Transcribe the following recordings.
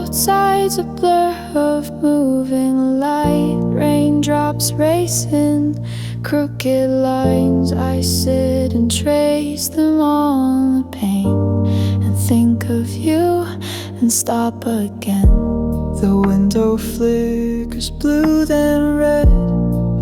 both sides a blur of moving light. Raindrops racing crooked lines. I sit and trace them on the pane and think of you and stop again. The window flickers blue then red.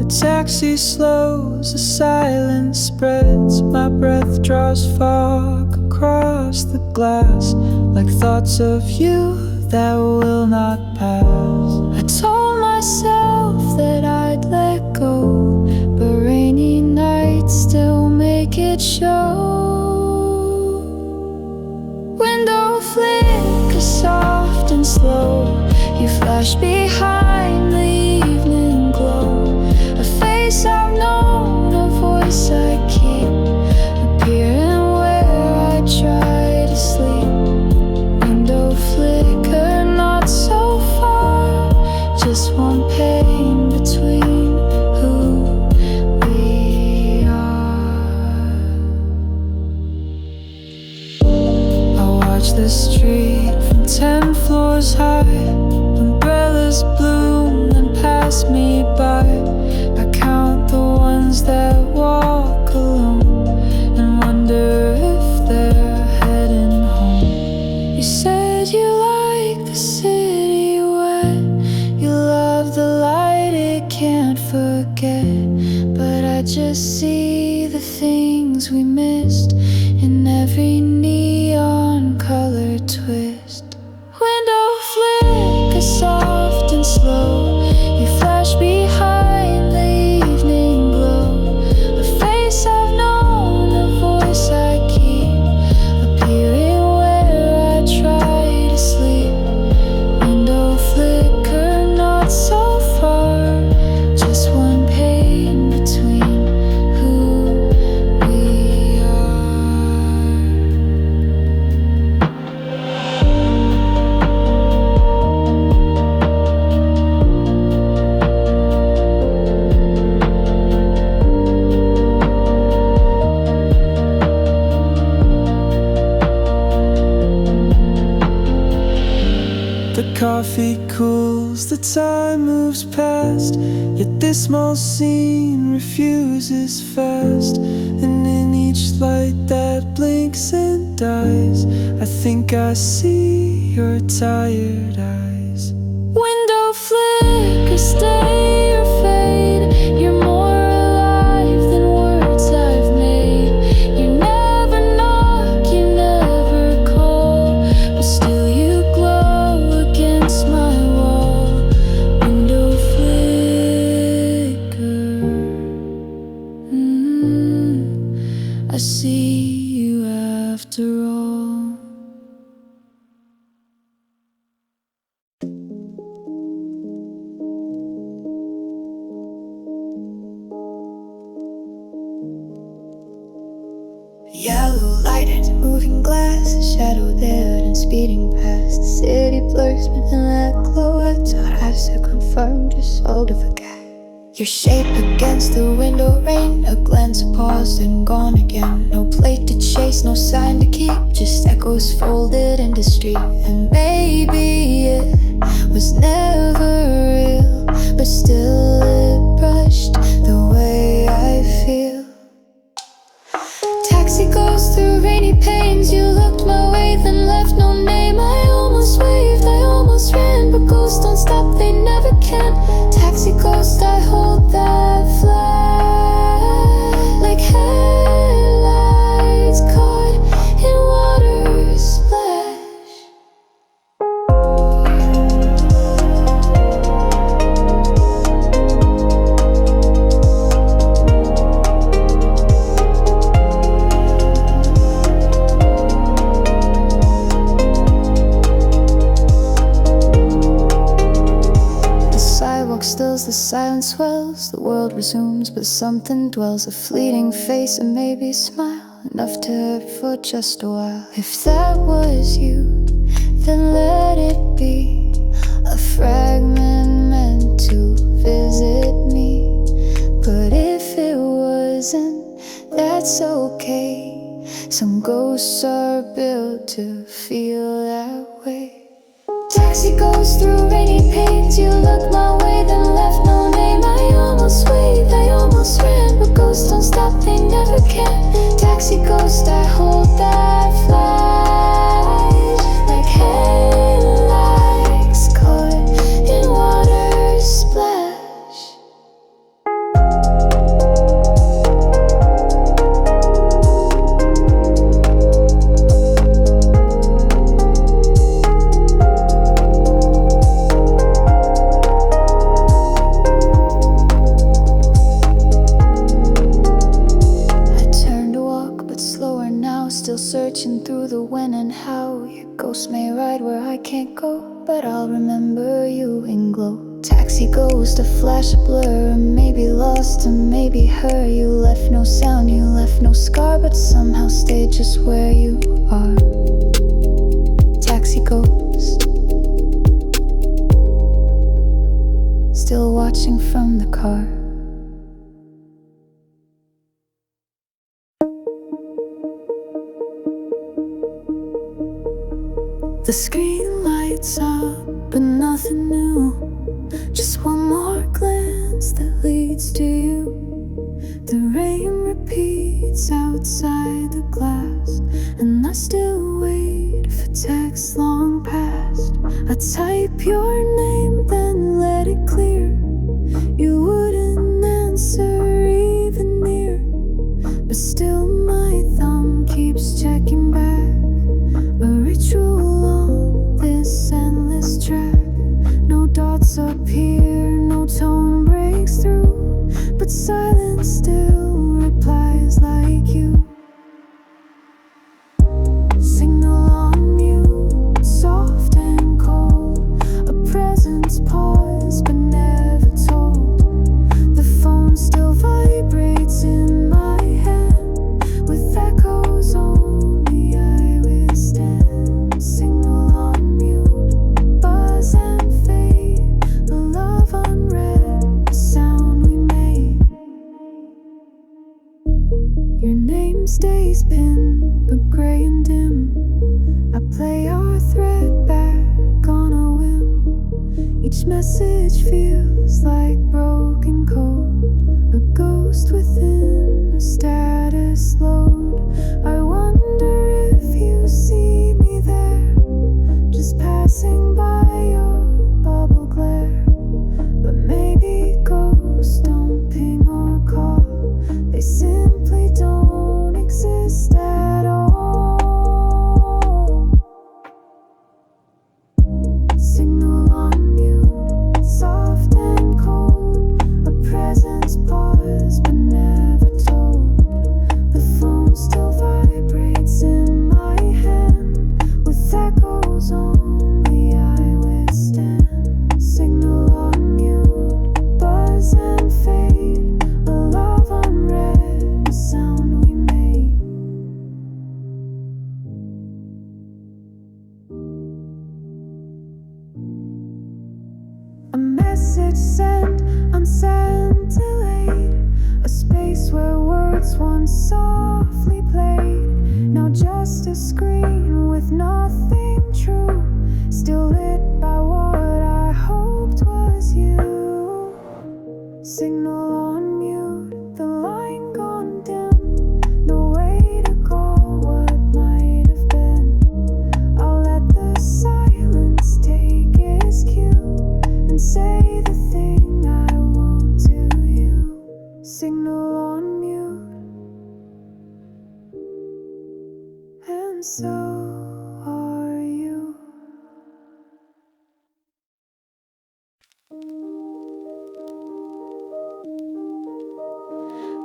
The taxi slows, the silence spreads. My breath draws fog across the glass, like thoughts of you that will not pass. I told myself that I'd let go, but rainy nights still make it show. Window flickers soft and slow. You flash behind the evening glow. A face I've known, a voice I keep, appearing where I try to sleep. Window flicker, not so far, just one pane between who we are. I watch the street from 10 floors high. Umbrellas bloom and pass me by. I count the ones that walk alone and wonder if they're heading home. You said you like the city wet. You love the light, it can't forget. But I just see the things we missed in every neon color twist. Window flicker soft and slow. You flash behind the evening glow. A face I've known, a voice I keep, appearing where I try to sleep. Window flicker, not so far, just one pane between who we are. The coffee cools, the time moves past, yet this small scene refuses fast. And in each light that blinks and dies, I think I see your tired eyes. Window flicker, stay or fade. You're more alive than words I've made. You never knock, you never call, but still you glow against my wall. Window flicker, I see you after all. Yellow lighted, moving glass, a shadow there and speeding past. The city blurs within that glow. I thought I so confirmed, just soul to forget. Your shape against the window rain, a glance, a pause, then gone again. No plate to chase, no sign to keep, just echoes folded in the street. And maybe it was never real, but still it brushed the way I feel. Taxi goes through rainy panes. You looked my way, then left no name. I almost waved, I almost ran, but ghosts don't stop, they never can. Taxi ghost, I hold that flag, like headlights caught in water splash. Stills, the silence swells, the world resumes, but something dwells, a fleeting face and maybe a smile, enough to hurt for just a while. If that was you, then let it be a fragment meant to visit me. But if it wasn't, that's okay. Some ghosts are built to feel that way. Taxi goes through rainy panes. You look my way, then left no name. I almost waved, I almost ran, but ghosts don't stop, they never can. Taxi ghost, I hold that flash like headlights caught in water splash. Still searching through the when and how. Your ghost may ride where I can't go, but I'll remember you in glow. Taxi ghost, a flash, a blur, maybe lost and maybe her. You left no sound, you left no scar, but somehow stayed just where you are. Taxi ghost, still watching from the car. The screen lights up, but nothing new. Just one more glance that leads to you. The rain repeats outside the glass, and I still wait for texts long past. I type your name, then let it clear. You wouldn't answer even near, but still my thumb keeps checking back. A ritual on this endless track. No dots appear, no tone breaks through, but silence still replies like you. Signal on mute, soft and cold. A presence paused but never told. The phone still vibrates in my hand with echoes only I withstand. Signal on mute, buzz and fade. The love unread, the sound we made. Your name stays pinned, but gray and dim. I play our thread back on a whim. Each message feels like broken code, a ghost within a status load. I wonder if you see me there, just passing by your bubble glare. But maybe ghosts don't ping or call, they simply don't exist at all. Signal on mute, soft and cold. A presence paused but never told. The phone still vibrates in my hand with echoes only I withstand. Signal on mute, buzz and fade. A love unread, a sound we made. A message sent, unsent, delayed. A space where words once softly played. Now just a screen with nothing true, still lit by what I hoped was you. Signal on mute, the line gone dim. No way to call what might have been. I'll let the silence take its cue and say the thing I won't to you. Signal on mute, and so are you.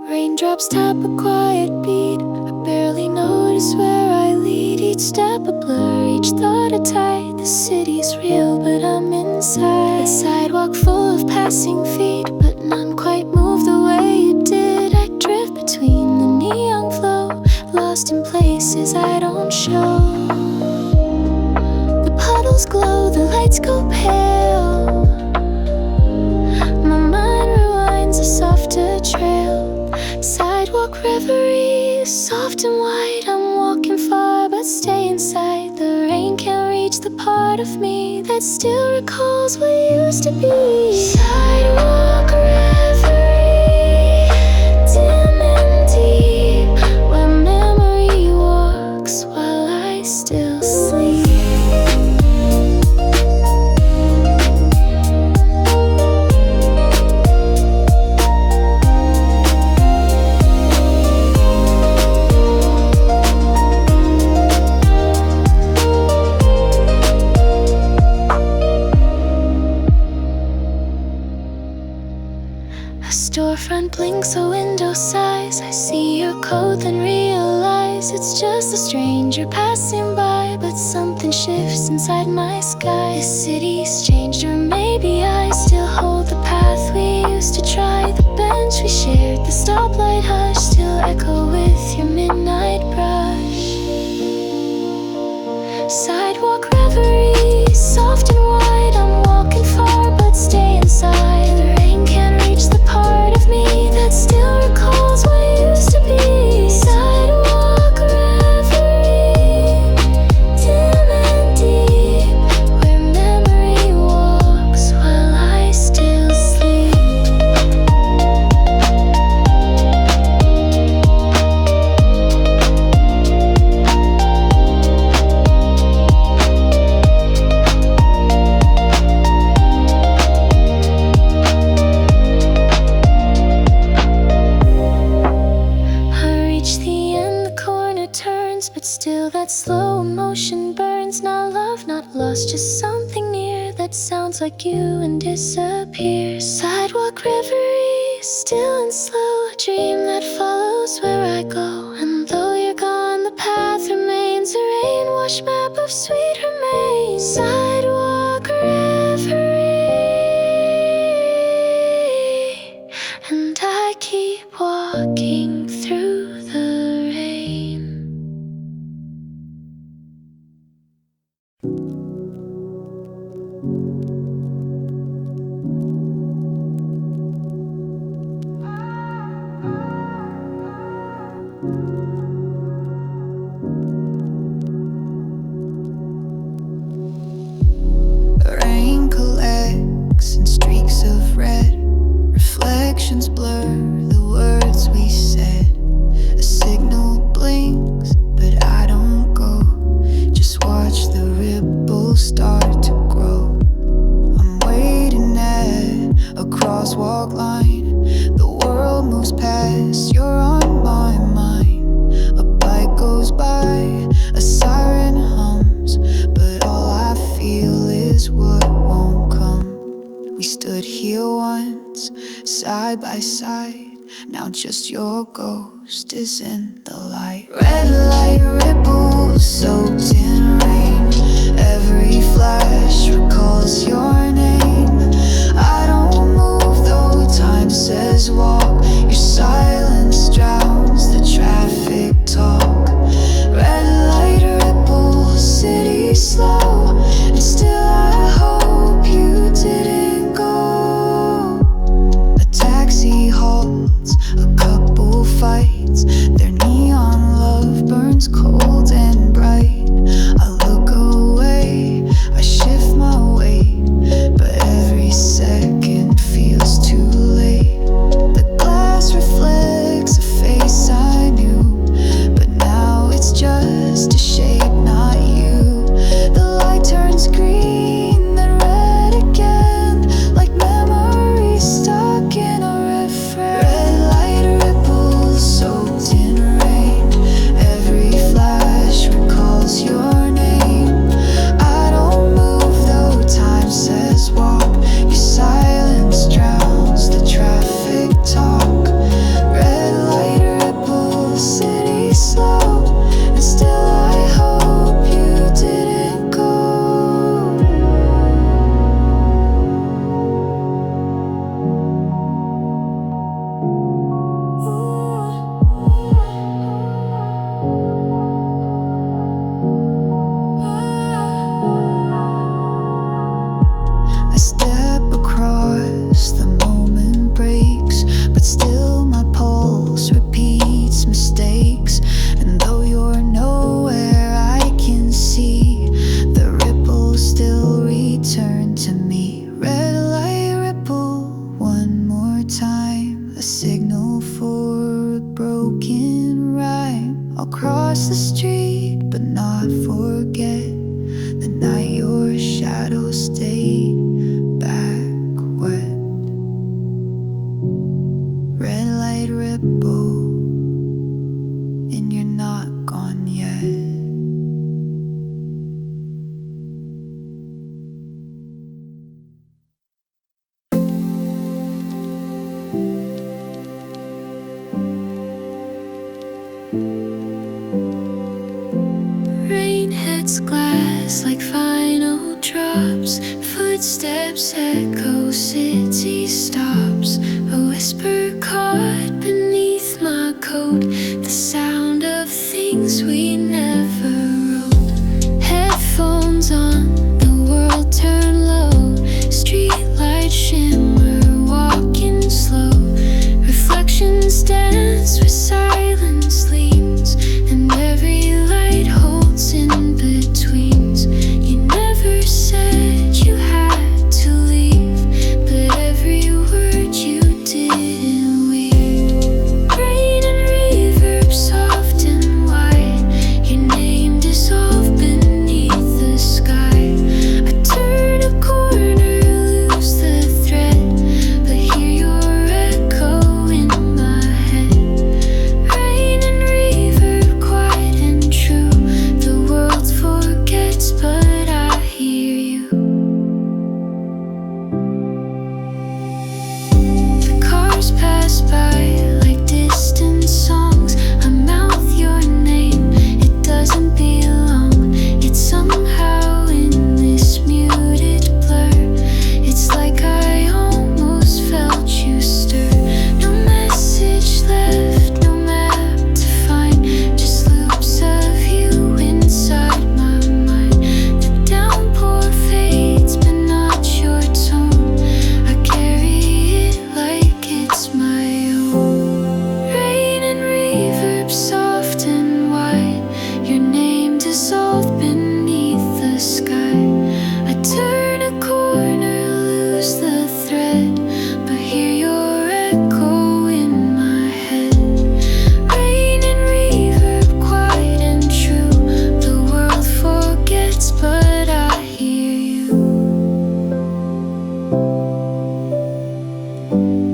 Raindrops tap a quiet beat. I barely notice where I lead. Each step a blur, each thought a tide. The city's real, but I'm inside. A sidewalk full of passing feet, but none quite move the way you did. I drift between the neon flow, lost in places I don't show. The puddles glow, the lights go pale. My mind rewinds a softer trail. Sidewalk reverie, soft and white. I'm walking far but stay inside. The rain can't reach the part of me me that still recalls what used to be. Sidewalk reverie, dim and deep, where memory walks while I still sleep. A storefront blinks a window size. I see your code then realize it's just a stranger passing by. But something shifts inside my sky. The city's changed, or maybe I still hold the path we used to try. The bench we shared, the stoplight hush still echo with your midnight brush. Sidewalk reverie, soft and wide. I'm walking far but stay inside. The rain can't reach the part of me that still recalls what used to be. Sidewalk reverie, dim and deep, where memory walks while I still sleep. But still that slow emotion burns. Not love, not lost, just something near that sounds like you and disappears. Sidewalk reverie, still and slow, a dream that follows where I go. And though you're gone, the path remains a rain-washed map of sweet remains. Sidewalk reverie, and I keep walking through the rain. Rain collects in streaks of red. Reflections blur the words we said. A signal blinks, but I don't go. Just watch the ripples start to grow. I'm waiting at a crosswalk line. The world moves past, you're on my mind. A bike goes by, a siren hums, but all I feel is what won't come. We stood here once, side by side. Now just your ghost is in the light. Red light ripples soaked in rain. Every flash recalls your name. I don't move though time says walk. Your silence drowns the traffic talk. Red light ripples, city slow. And still I hope you didn't go. A taxi halts, a couple fights. Their neon love burns cold and bright. I look away, I shift my weight, but every second feels too late. The glass reflects a face I knew, but now it's just a shape, not you. The light turns green, then red again, like memories stuck in a refrain. Red light ripples soaked in rain. Every flash recalls your name. I don't move though time says walk. Your silence drowns the traffic talk. Red light ripples, city slow. And still I hope you didn't go. I step across, the moment breaks, but still my pulse repeats mistakes. And though you're nowhere, I can see the ripples still reach. stayed back wet. Red light ripple, and you're not gone yet. Rain hits glass like final drops. Footsteps echo, city stops. A whisper caught beneath my coat. The sound of things we never wrote. Headphones on, the world turned low. Streetlight shimmer, walking slow. Reflections dance with silence leans, and every light holds in betweens. You never said you had to leave, but every word you didn't weave. Rain and reverb, soft and white. Your name dissolved beneath the sky. I turn a corner, lose the thread, but hear your echo in my head. Rain and reverb, quiet and true. The world forgets, but I hear you. The cars pass by like distant songs. I mouth your name, it doesn't belong. It's somehow in this muted blur. It's like I almost felt you stir. No message left, no map to find, just loops of you inside my mind. The downpour fades, but not your tone. I carry it like it's my own. Rain and reverb, soft and white. Your name dissolved beneath the sky. I turn a corner, lose the thread, but hear your echo in my head. Rain and reverb, quiet and true. The world forgets, but I hear you.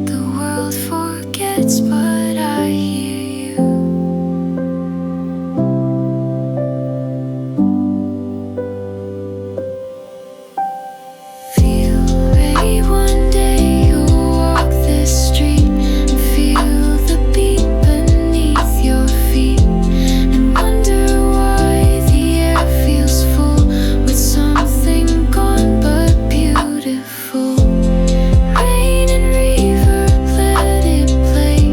The world forgets, but I hear you. Feel ready one day, you'll walk this street and feel the beat beneath your feet, and wonder why the air feels full with something gone but beautiful. Rain and reverb, let it play.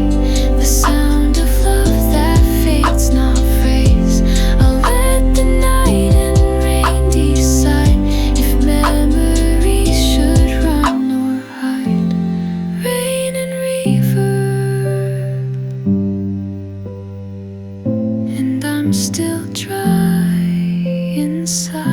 The sound of love that fades, not phrase. I'll let the night and rain decide if memories should run or hide. Rain and reverb, and I'm still dry inside.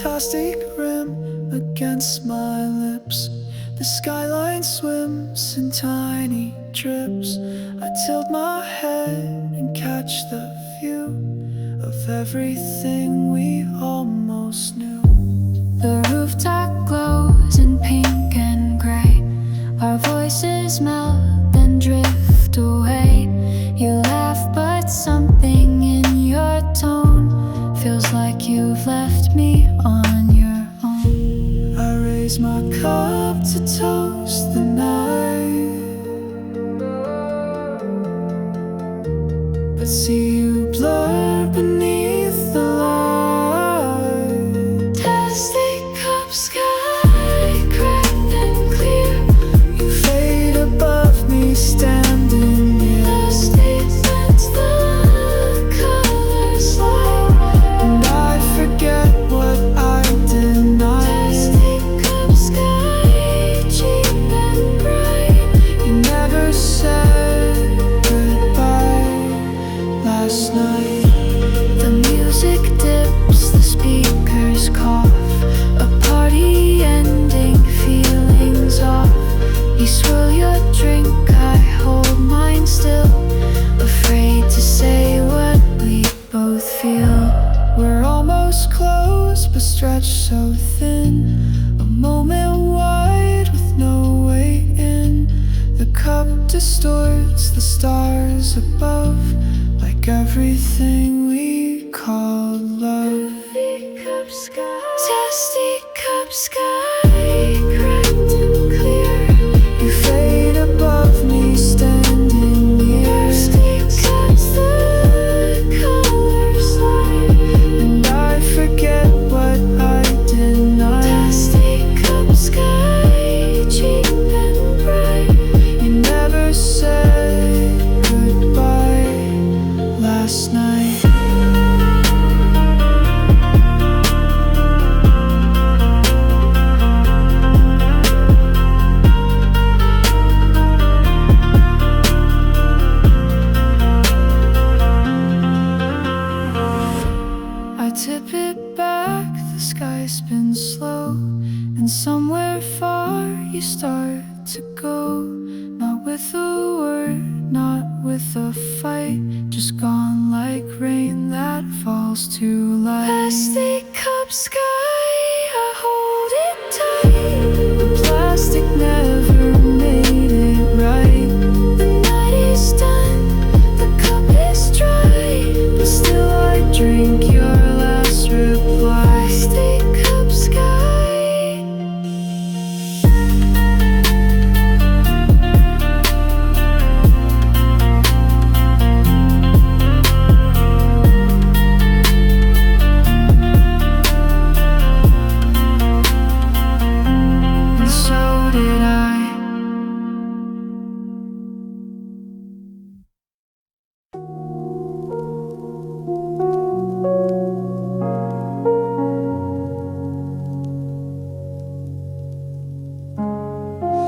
Plastic rim against my lips. The skyline swims in tiny drips. I tilt my head and catch the view of everything we almost knew. The rooftop glows in pink and gray. Our voices melt and drift away. You laugh, but something in your tone feels like you've left me on your own. I raise my cup to toast the night, but see you blur beneath the light. Plastic cup, sky cracked and clear. You fade above me, standing near. Lost against the colors light, and I forget what I denied. Plastic cup, sky cheap and bright. You never said goodbye last night. The music dips, the speakers cough. A party ending, feelings off. You swirl your distorts the stars above, like everything we call love. Dusty cup sky, cracked and clear. You fade above me, standing near. Because the colors slide, and I forget what I deny. Dusty cup sky, cheap and bright. You never said goodbye last night. Tip it back, the sky spins slow, and somewhere far you start to go. Not with a word, not with a fight, just gone like rain that falls too light. Plastic cup sky, I hold it tight. The plastic never made it right. The night is done, the cup is dry, but still I drink your last reply. Plastic cup sky. And so did I.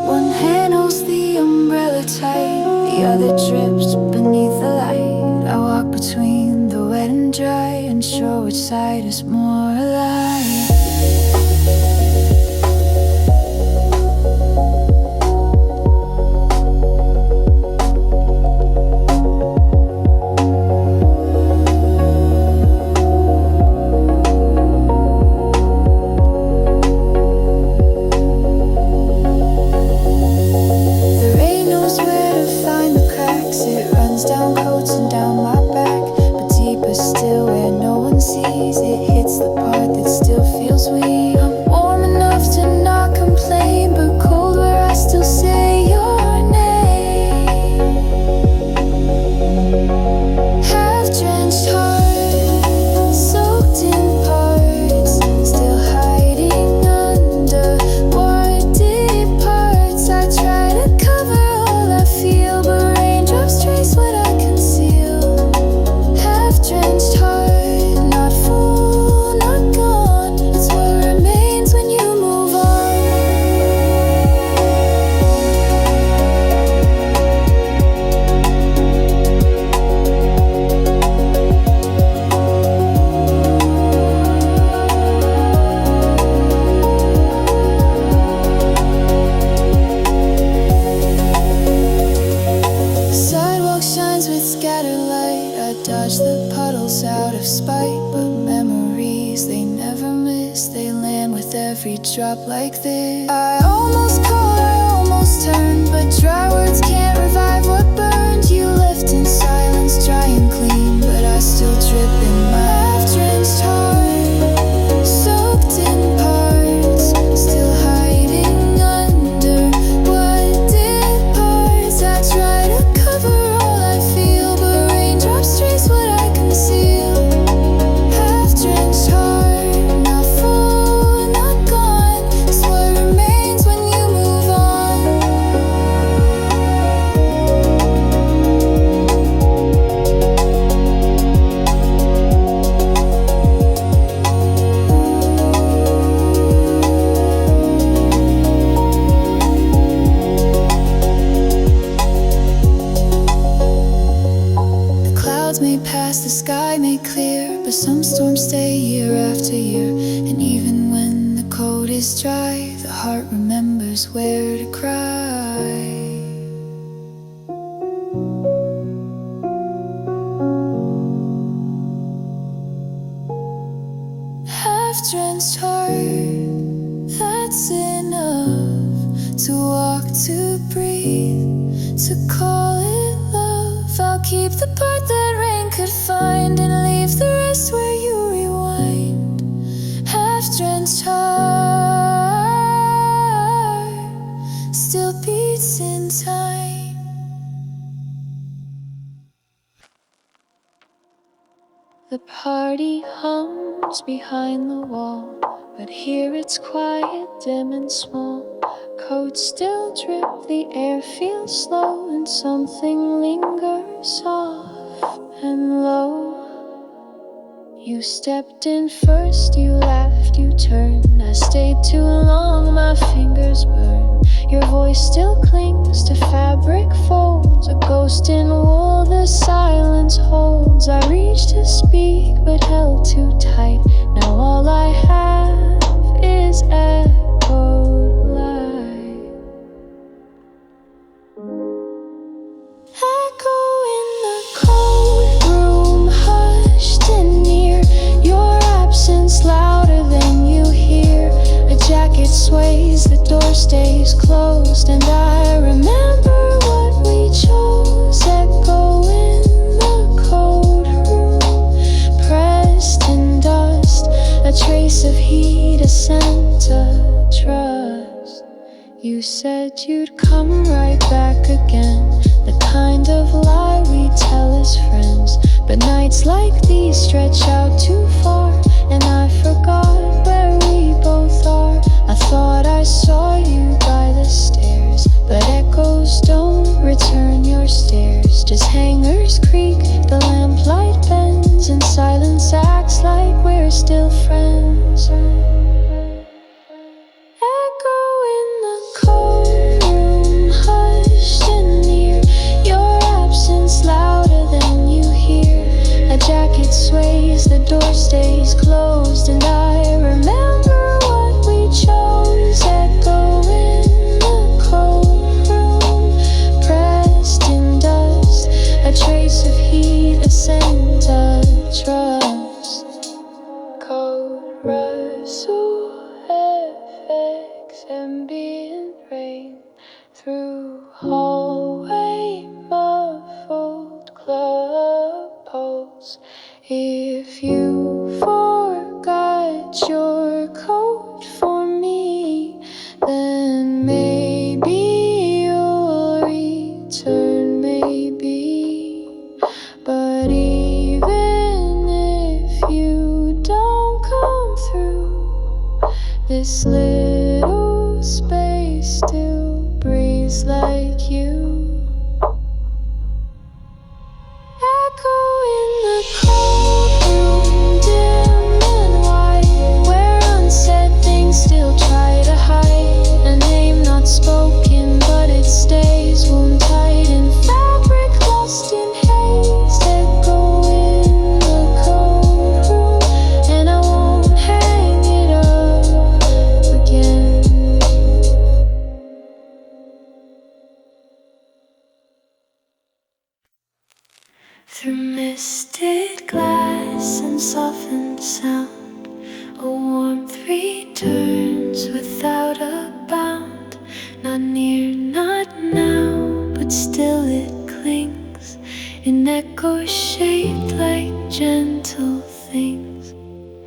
One hand holds the umbrella tight, the other drips beneath the light. I walk between the wet and dry, unsure which side is more alive. The rain knows where to find the cracks. It runs down coats and down my back, but deeper still where no one sees. It hits the part that still feels weak. I'm warm enough to not complain, but cold where I still say your name. Half-drenched heart, soaked in parts, still hiding under what deep parts. I try to cover all I feel, but raindrops trace what I conceal. Half-drenched heart, not full, not gone. It's what remains when you move on. The sidewalk shines with scattered light. I dodge the puddles out of spite, but memories they never miss. They land with every drop like this. I almost called, I almost turned, but dry words can't revive what burned. You left in silence, dry and clean, but I still drip in my half-drenched heart, soaked in parts, still hiding under what did parts. I try to cover all I feel, but raindrops trace what I conceal. Half-drenched heart, not full, not gone. It's what remains when you move on. The clouds may pass, the sky may clear, but some storms stay year after year. And even when the cold is dry, the heart remembers where to cry. Half-drenched heart, that's enough to walk, to breathe, to call it love. I'll keep the part that rain could find and leave the rest where you rewind. Half-drenched heart still beats in time. The party hums behind the wall, but here it's quiet, dim and small. Coats still drip, the air feels slow, and something lingers soft and low. You stepped in first, you laughed, you turned. I stayed too long, my fingers burn. Your voice still clings to fabric folds, a ghost in wool the silence holds. I reached to speak but held too tight. Now all I have is echoed light. Echo in the cold room, hushed and near. Your absence louder than you hear. A jacket sways, the door stays closed, and I remember what we chose. Echo in the cold room, pressed in dust, a trace of heat, a scent of trust. You said you'd come right back again, the kind of lie we tell as friends. But nights like these stretch out too far, and I forgot where we both are. I thought I saw you by the stairs, but echoes don't return your stares. Just hangers creak, the lamplight bends, and silence acts like we're still friends. Echo in the cold room, hushed and near. Your absence louder than you hear. A jacket sways, the door stays closed, and I remember what we chose. Echo in the cold room, pressed in dust, a trace of heat, a scent of trust. Cold rustle, FX, ambient rain through hallway, muffled club pulse. If you forgot your coat for me, then maybe you'll return, maybe. But even if you don't come through, this little space still breathes like you. Echo in the cold room, dim and white, where unsaid things still try to hide. A name not spoken, but it stays wound tight in fabric, lost in haze. Echo in the cold room, and I won't hang it up again. Through misted glass and softened sound, a warmth returns without a bound. Not near, not now, but still it clings in echoes shaped like gentle things.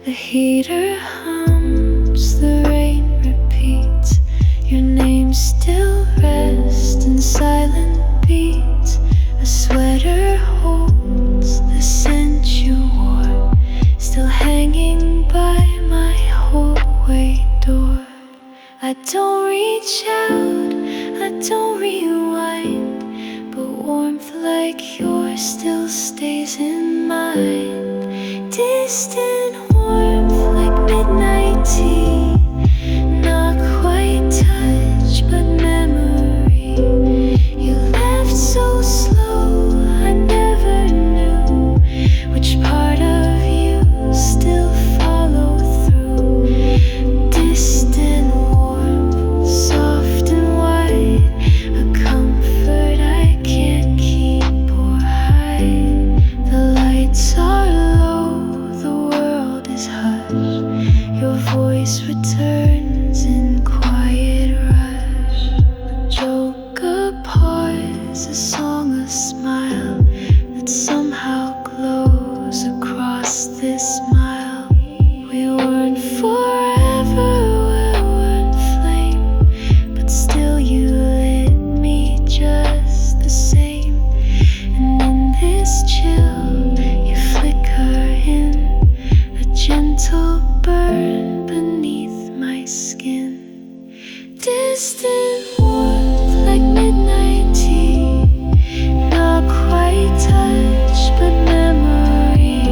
The heater hums, the rain repeats. Your name still rests in silent beats. A sweater holds the scent you wore, still hanging by my hallway door. I don't reach out, I don't rewind, but warmth like yours still stays in mine. Distant warmth like midnight tea, not quite touch but memory. You left so slow, I never knew which part of you still follow through. Distant warmth, soft and white, a comfort I can't keep or hide. The lights are low, the world There's a song, a smile that somehow glows across this mile. We weren't forever, we weren't flame, but still you lit me just the same. And in this chill, you flicker in a gentle burn beneath my skin. Distant warmth like midnight tea, not quite touch but memory.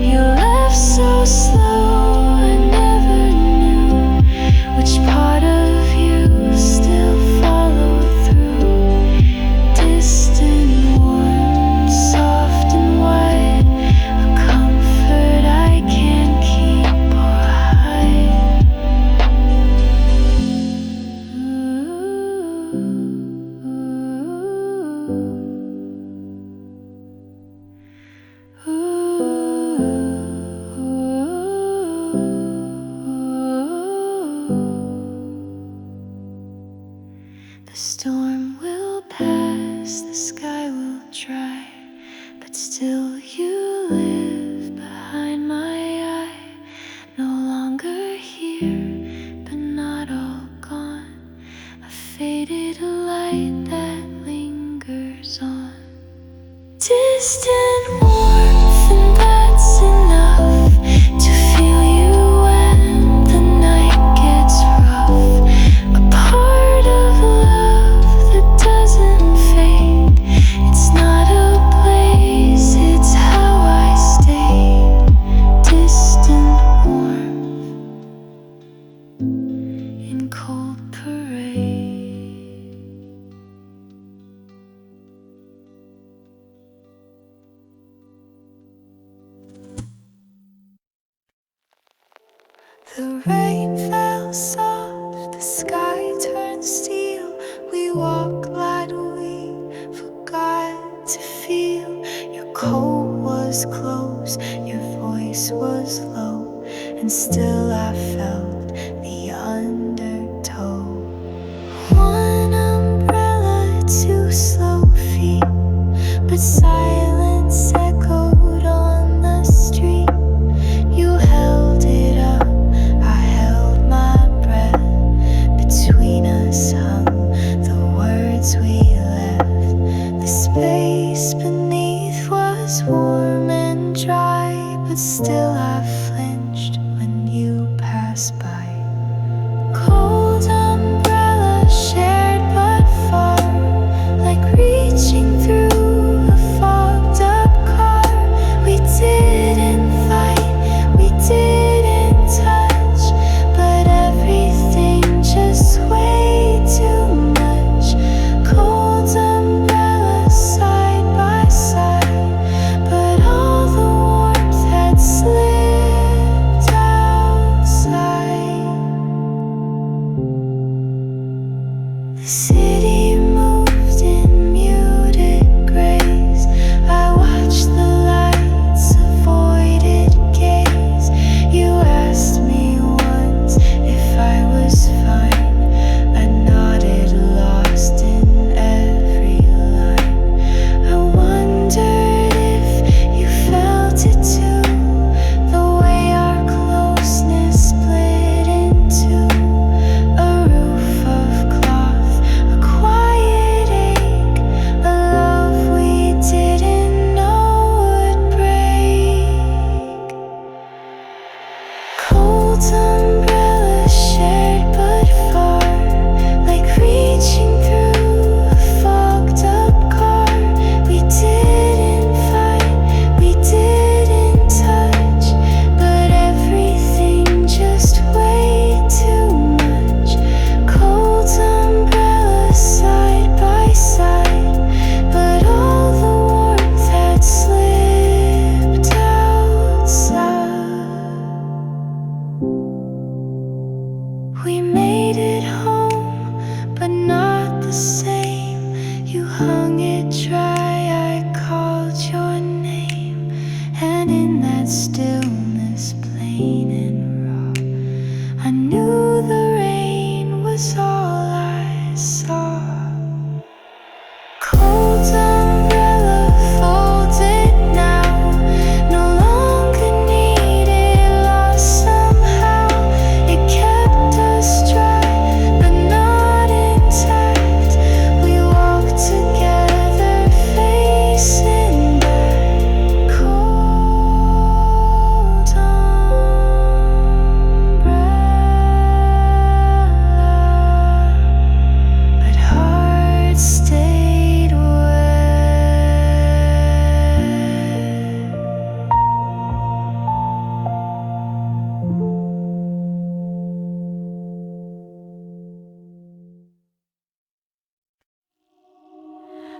You left so slow, I never knew which part of you still followed through. Distant warmth, soft and white, a comfort I can't keep or hide. The storm will pass, the sky will dry, but still you live behind my eye. No longer here, but not all gone. A faded light that lingers on. Distant warmth, and that's enough to feel you when the night gets rough. A part of love that doesn't fade. It's not a place, it's how I stay. Distant warmth in cold parade. The rain fell soft, the sky turned steel. We walked lightly, forgot to feel. Your coat was close, your voice was low, and still I felt the undertow. One umbrella, two slow feet, but silence echoed on the street. You held it up, I held my breath. Between us hung the words we left. The space beneath was warm and dry, but still I flinched when you passed by. Cold umbrella shared but far, like reaching through a fogged up car. We didn't fight, we didn't touch, but everything just way too much. Cold umbrella side by side, but all the warmth had slipped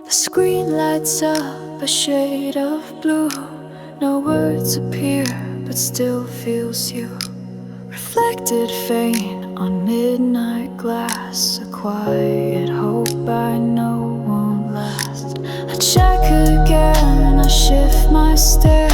The screen lights up a shade of blue. No words appear, but still feels you. Reflected faint on midnight glass. A quiet hope I know won't last. I check again, I shift my stare,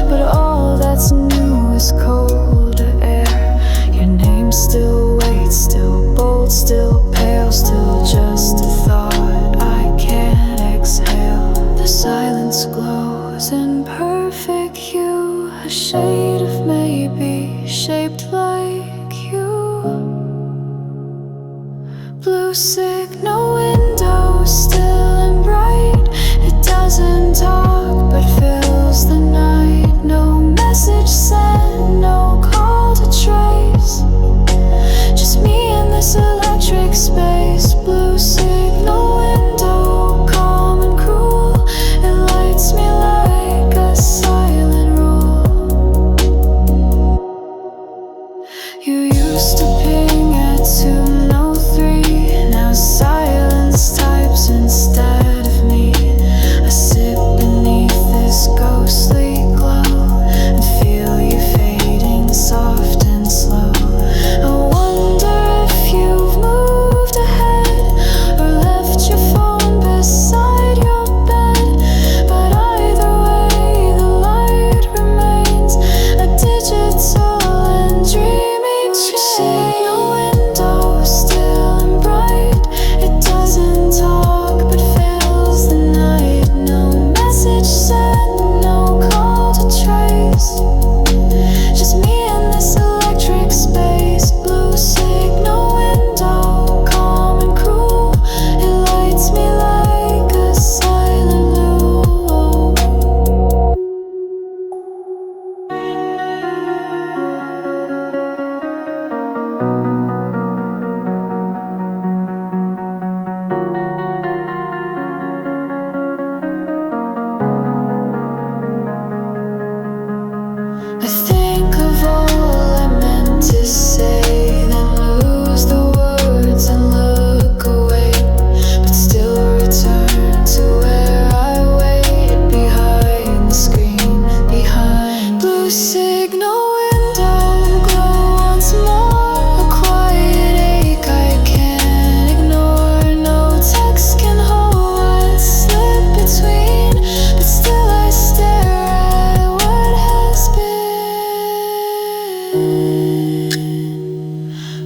but all that's new is colder air. Your name still waits, still bold, still pale, still just a thought I can't exhale. The silence glows in perfect hue, a shade of maybe shaped like you. Blue signal window still and bright. It doesn't talk but fills the night. No message sent, no call to trace. Just me in this electric space. Blue signal window, calm and cruel. It lights me like a silent rule. You used to ping at 2:03. Now silence types instead of me. I sit beneath this ghostly glow and feel you fading soft and slow. I wonder if you've moved ahead or left your phone beside your bed. But either way, the light remains a digital and dreamy chain. No window still and bright. It doesn't talk but fills the night. No message sent, no call to trace. Just me in this electric space. Blue signal window, calm and cruel. It lights me like a silent lure. I think of all I meant to say, then lose the words and look away, but still return to where I wait behind the screen, behind blue signal window. Glow once more, a quiet ache I can't ignore. No text can hold what's slipped between, but still I stare at what has been.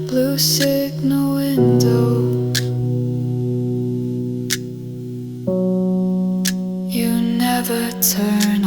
Blue signal window. You never turn